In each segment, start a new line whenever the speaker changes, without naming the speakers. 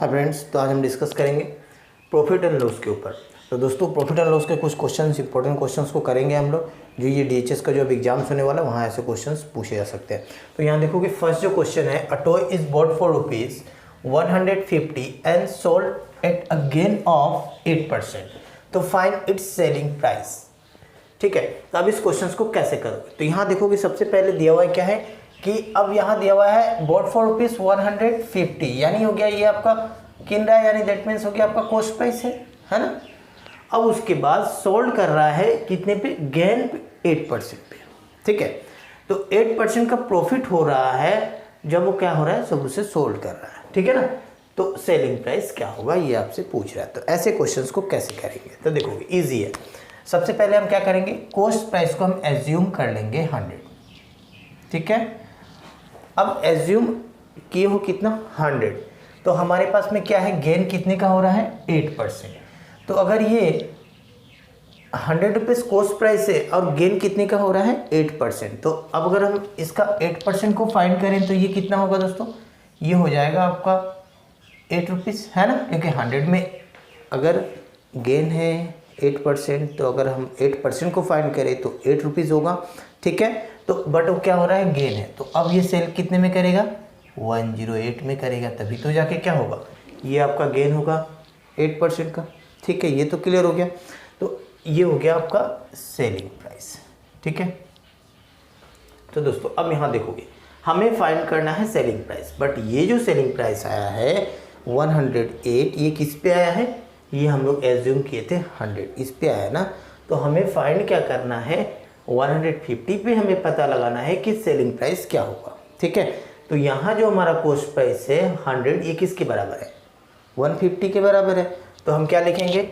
हाँ फ्रेंड्स, तो आज हम डिस्कस करेंगे प्रॉफिट एंड लॉस के ऊपर। तो दोस्तों प्रॉफिट एंड लॉस के कुछ क्वेश्चंस, इंपॉर्टेंट क्वेश्चंस को करेंगे हम लोग, जो ये डीएचएस का जो अब एग्जाम्स होने वाला है वहाँ ऐसे क्वेश्चंस पूछे जा सकते हैं। तो यहाँ देखो कि फर्स्ट जो क्वेश्चन है, a toy is bought for ₹150 and sold at a gain of 8%, तो फाइंड इट्स सेलिंग प्राइस। ठीक है, तो अब इस क्वेश्चन को कैसे करोगे? तो यहाँ देखो कि सबसे पहले दिया हुआ है क्या है कि अब यहाँ दिया हुआ है बॉट फॉर ₹150, यानी हो गया ये आपका किन रहा है, यानी दैट मीन्स हो गया आपका कॉस्ट प्राइस है ना। अब उसके बाद सोल्ड कर रहा है कितने पे, गेन 8% पे। ठीक है, तो 8% का प्रॉफिट हो रहा है जब वो क्या हो रहा है, सब उसे सोल्ड कर रहा है। ठीक है ना, तो सेलिंग प्राइस क्या होगा ये आपसे पूछ रहा है। तो ऐसे क्वेश्चंस को कैसे करेंगे, तो देखोगे इजी है। सबसे पहले हम क्या करेंगे, कॉस्ट प्राइस को हम एज्यूम कर लेंगे 100। ठीक है, अब एज्यूम किए हो कितना 100, तो हमारे पास में क्या है, गेन कितने का हो रहा है 8%। तो अगर ये 100 रुपीज़ कॉस्ट प्राइस है और गेन कितने का हो रहा है 8%, तो अब अगर हम इसका 8% को फाइंड करें तो ये कितना होगा दोस्तों, ये हो जाएगा आपका 8 रुपीज़, है ना। क्योंकि 100 में अगर गेन है 8%, तो अगर हम 8% को फाइंड करें तो 8 रुपीज़ होगा। ठीक है, तो बट वो क्या हो रहा है, गेन है, तो अब ये सेल कितने में करेगा, 108 में करेगा, तभी तो जाके क्या होगा, ये आपका गेन होगा 8% का। ठीक है, ये तो क्लियर हो गया। तो ये हो गया आपका सेलिंग प्राइस। ठीक है, तो दोस्तों अब यहाँ देखोगे हमें फाइंड करना है सेलिंग प्राइस, बट ये जो सेलिंग प्राइस आया है 108, ये किस पे आया है, ये हम लोग एज्यूम किए थे 100, इस पे आया ना। तो हमें फाइंड क्या करना है, 150 पे हमें पता लगाना है कि सेलिंग प्राइस क्या होगा। ठीक है, तो यहाँ जो हमारा कॉस्ट प्राइस है 100, ये किसके बराबर है, 150 के बराबर है। तो हम क्या लिखेंगे,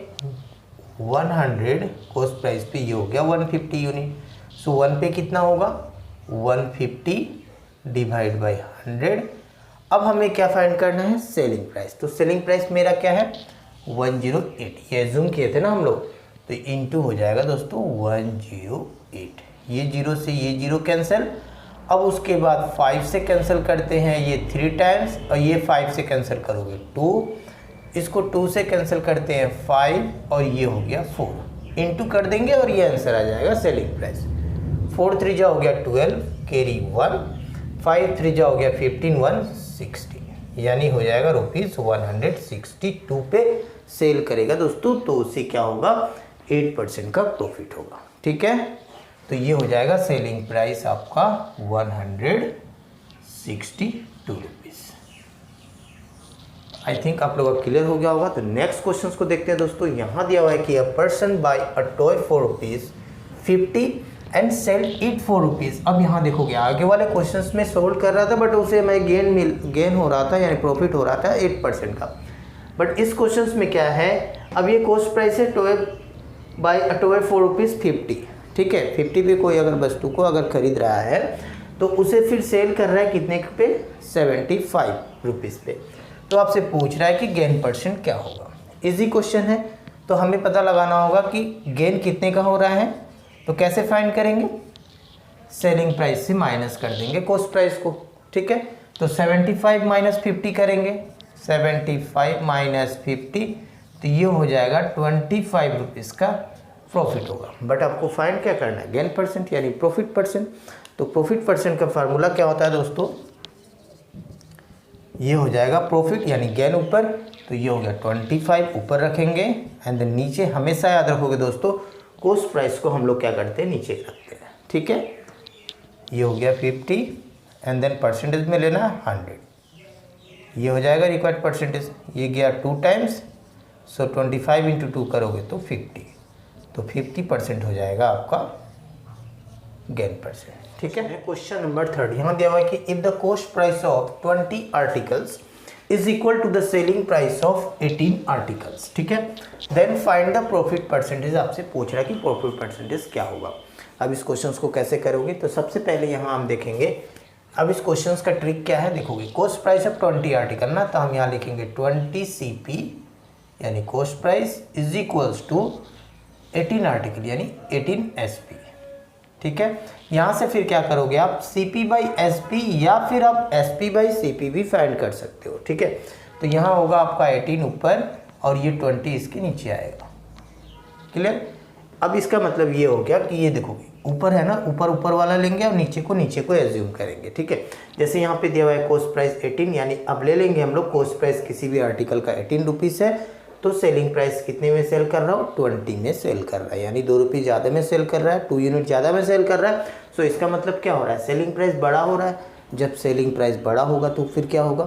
100 कॉस्ट प्राइस पे ये हो गया 150 यूनिट। सो 1 पे कितना होगा, 150 डिवाइड बाई 100। अब हमें क्या फाइंड करना है, सेलिंग प्राइस। तो सेलिंग प्राइस मेरा क्या है 108, ये एज्यूम किए थे ना हम लोग, तो इनटू हो जाएगा दोस्तों 108। ये जीरो से ये जीरो कैंसिल। अब उसके बाद 5 से कैंसिल करते हैं, ये 3 टाइम्स, और ये 5 से कैंसिल करोगे 2, इसको 2 से कैंसिल करते हैं 5, और ये हो गया 4, इनटू कर देंगे और ये आंसर आ जाएगा सेलिंग प्राइस। 4 3 जा हो गया 12, कैरी 1, 5 3 जा हो गया 15, 160, यानी हो जाएगा ₹162 पे सेल करेगा दोस्तों। तो उससे क्या होगा, 8% का प्रॉफिट होगा। ठीक है, तो ये हो जाएगा सेलिंग प्राइस आपका 162 रुपीज़। आई थिंक आप लोग क्लियर हो गया होगा। तो नेक्स्ट क्वेश्चन को देखते हैं दोस्तों। यहाँ दिया हुआ है कि a person buy a toy for ₹50 and sell it for ₹। अब यहाँ देखोगे आगे वाले क्वेश्चंस में सोल्व कर रहा था, बट उसे मैं गेन हो रहा था, यानी प्रॉफिट हो रहा था 8% का। बट इस क्वेश्चंस में क्या है, अब ये कॉस्ट प्राइस है toy buy a toy for ₹50। ठीक है, 50 पे कोई अगर वस्तु को अगर खरीद रहा है तो उसे फिर सेल कर रहा है कितने पे, 75 रुपीज़ पे। तो आपसे पूछ रहा है कि गेन परसेंट क्या होगा। इजी क्वेश्चन है, तो हमें पता लगाना होगा कि गेन कितने का हो रहा है। तो कैसे फाइंड करेंगे, सेलिंग प्राइस से माइनस कर देंगे कॉस्ट प्राइस को। ठीक है, तो 75 माइनस 50 करेंगे, 75 माइनस 50, तो ये हो जाएगा 25 रुपीज़ का प्रॉफिट होगा। बट आपको फाइंड क्या करना है, गेन परसेंट यानी प्रॉफिट परसेंट। तो प्रॉफिट परसेंट का फार्मूला क्या होता है दोस्तों, ये हो जाएगा प्रॉफिट यानी गेन ऊपर, तो ये हो गया 25 ऊपर रखेंगे, एंड देन नीचे हमेशा याद रखोगे दोस्तों, कॉस्ट प्राइस को हम लोग क्या करते हैं, नीचे रखते हैं। ठीक है, ये हो गया 50, एंड देन परसेंटेज में लेना 100, ये हो जाएगा रिक्वायर्ड परसेंटेज, ये गया 2 टाइम्स, सो 25 इंटू 2 करोगे तो 50, तो 50% हो जाएगा आपका गेन परसेंट। ठीक है, क्वेश्चन नंबर 3 यहाँ दिया हुआ है कि if the cost price of 20 articles is equal to the selling price of 18 articles. ठीक है, then find the profit percentage. आपसे पूछ रहा है कि प्रॉफिट परसेंटेज क्या होगा। अब इस क्वेश्चन को कैसे करोगे, तो सबसे पहले यहाँ हम देखेंगे, अब इस क्वेश्चन का ट्रिक क्या है, देखोगे कॉस्ट प्राइस ऑफ 20 आर्टिकल ना, तो हम यहाँ लिखेंगे 20 CP यानी cost price is equals to 18 article यानी 18 SP। ठीक है, यहाँ से फिर क्या करोगे आप, CP बाई SP या फिर आप SP बाई CP भी फाइंड कर सकते हो। ठीक है, तो यहाँ होगा आपका 18 ऊपर और ये 20 इसके नीचे आएगा। क्लियर। अब इसका मतलब ये हो गया कि ये देखोगे ऊपर है ना, ऊपर ऊपर वाला लेंगे और नीचे को एज्यूम करेंगे। ठीक है, जैसे यहाँ पे दिया हुआ है कॉस्ट प्राइस 18, यानी अब ले लेंगे हम लोग कॉस्ट प्राइस किसी भी आर्टिकल का 18 रुपीज़ है, तो सेलिंग प्राइस कितने में सेल कर रहा हो, 20 में सेल कर रहा है, यानी 2 रुपये ज़्यादा में सेल कर रहा है, 2 यूनिट ज़्यादा में सेल कर रहा है। सो इसका मतलब क्या हो रहा है, सेलिंग प्राइस बड़ा हो रहा है। जब सेलिंग प्राइस बड़ा होगा तो फिर क्या होगा,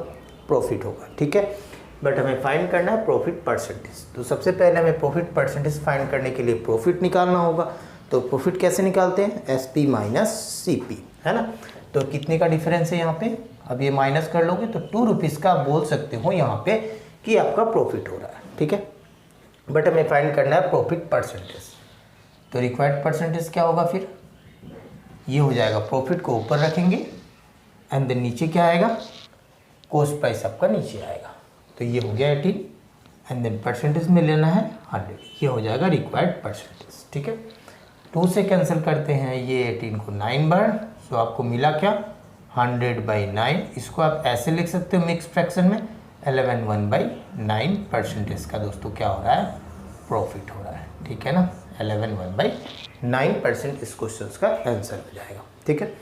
प्रॉफिट होगा। ठीक है, बट हमें फाइंड करना है प्रॉफिट परसेंटेज। तो सबसे पहले हमें प्रॉफिट परसेंटेज फाइंड करने के लिए प्रॉफिट निकालना होगा। तो प्रॉफिट कैसे निकालते हैं, SP माइनस CP, है ना। तो कितने का डिफरेंस है यहाँ पे, अब ये माइनस कर लोगे तो 2 रुपीज़ का आप बोल सकते हो यहाँ पे कि आपका प्रॉफिट हो रहा है। ठीक है, बट हमें फाइंड करना है प्रॉफिट परसेंटेज। तो रिक्वायर्ड परसेंटेज क्या होगा, फिर ये हो जाएगा, प्रॉफिट को ऊपर रखेंगे एंड देन नीचे क्या आएगा, कॉस्ट प्राइस आपका नीचे आएगा। तो ये हो गया 18 एंड देन परसेंटेज में लेना है 100, ये हो जाएगा रिक्वायर्ड परसेंटेज। ठीक है, 2 से कैंसिल करते हैं, ये 18 को 9 बार, सो आपको मिला क्या, 100/9। इसको आप ऐसे लिख सकते हो मिक्स फ्रैक्शन में, 11/9 परसेंटेज का दोस्तों क्या हो रहा है, प्रॉफिट हो रहा है। ठीक है ना, 11/9% इस क्वेश्चन का आंसर हो जाएगा। ठीक है,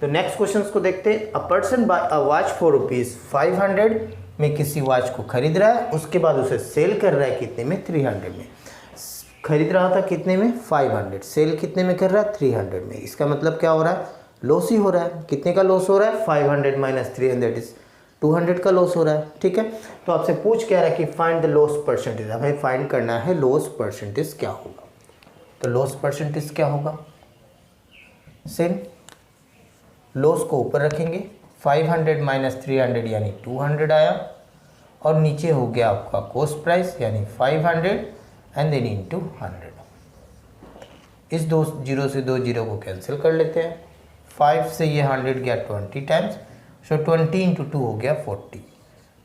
तो नेक्स्ट क्वेश्चन को देखते हैं। अ person buy a watch for ₹500 में किसी वॉच को खरीद रहा है, उसके बाद उसे सेल कर रहा है कितने में, 300 में। खरीद रहा था कितने में, 500, सेल कितने में कर रहा है, 300 में। इसका मतलब क्या हो रहा है, लॉस ही हो रहा है। कितने का लॉस हो रहा है, 500 माइनस 300 इज 200 का लॉस हो रहा है। ठीक है, तो आपसे पूछ क्या रहा है कि फाइंड द लॉस परसेंटेज, हमें फाइंड करना है लॉस परसेंटेज क्या होगा। तो लॉस परसेंटेज क्या होगा, सेम लॉस को ऊपर रखेंगे, 500 माइनस 300 यानी 200 आया, और नीचे हो गया आपका कॉस्ट प्राइस यानी 500 एंड देन इंटू 100। इस 2 जीरो से 2 जीरो को कैंसिल कर लेते हैं, 5 से ये 100 गया 20 टाइम्स, सो 20 इंटू 2 हो गया 40।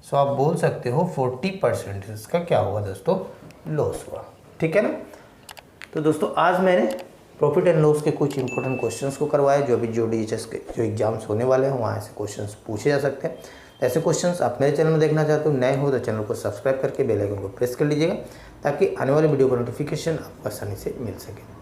सो आप बोल सकते हो 40% इसका क्या हुआ दोस्तों, लॉस हुआ। ठीक है ना। तो दोस्तों आज मैंने प्रॉफिट एंड लॉस के कुछ इंपॉर्टेंट क्वेश्चंस को करवाया, जो अभी जो DHS के जो एग्जाम्स होने वाले हैं वहाँ से क्वेश्चंस पूछे जा सकते हैं। ऐसे क्वेश्चंस आप मेरे चैनल में देखना चाहते हो, नए हो तो चैनल को सब्सक्राइब करके बेल आइकन को प्रेस कर लीजिएगा, ताकि आने वाले वीडियो का नोटिफिकेशन आपको आसानी से मिल सके।